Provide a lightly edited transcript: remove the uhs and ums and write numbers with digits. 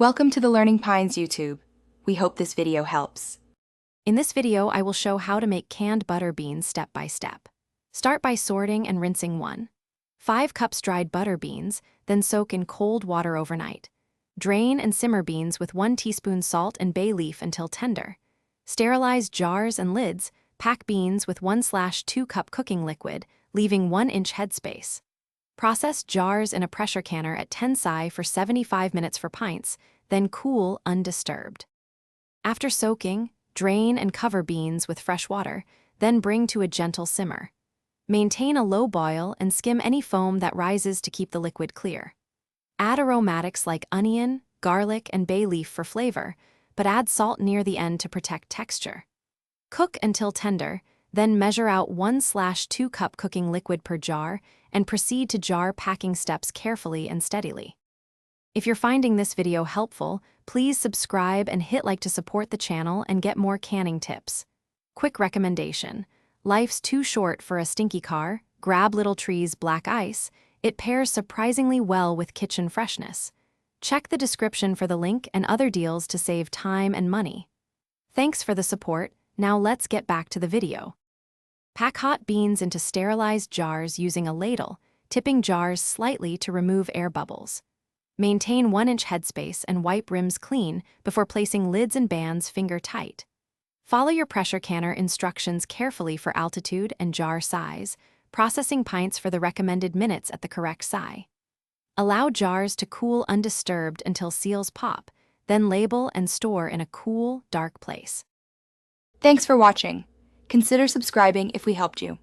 Welcome to the Learning Pines YouTube. We hope this video helps. In this video, I will show how to make canned butter beans step by step. Start by sorting and rinsing 5 cups dried butter beans, then soak in cold water overnight. Drain and simmer beans with 1 teaspoon salt and bay leaf until tender. Sterilize jars and lids, pack beans with 1/2 cup cooking liquid, leaving 1-inch headspace. Process jars in a pressure canner at 10 psi for 75 minutes for pints, then cool undisturbed. After soaking, drain and cover beans with fresh water, then bring to a gentle simmer. Maintain a low boil and skim any foam that rises to keep the liquid clear. Add aromatics like onion, garlic, and bay leaf for flavor, but add salt near the end to protect texture. Cook until tender, then measure out 1/2 cup cooking liquid per jar and proceed to jar packing steps carefully and steadily. If you're finding this video helpful, please subscribe and hit like to support the channel and get more canning tips. Quick recommendation: life's too short for a stinky car. Grab Little Tree's black ice. It pairs surprisingly well with kitchen freshness. Check the description for the link and other deals to save time and money. Thanks for the support. Now let's get back to the video. Pack hot beans into sterilized jars using a ladle, tipping jars slightly to remove air bubbles. Maintain 1-inch headspace and wipe rims clean before placing lids and bands finger tight. Follow your pressure canner instructions carefully for altitude and jar size, processing pints for the recommended minutes at the correct psi. Allow jars to cool undisturbed until seals pop, then label and store in a cool, dark place. Thanks for watching. Consider subscribing if we helped you.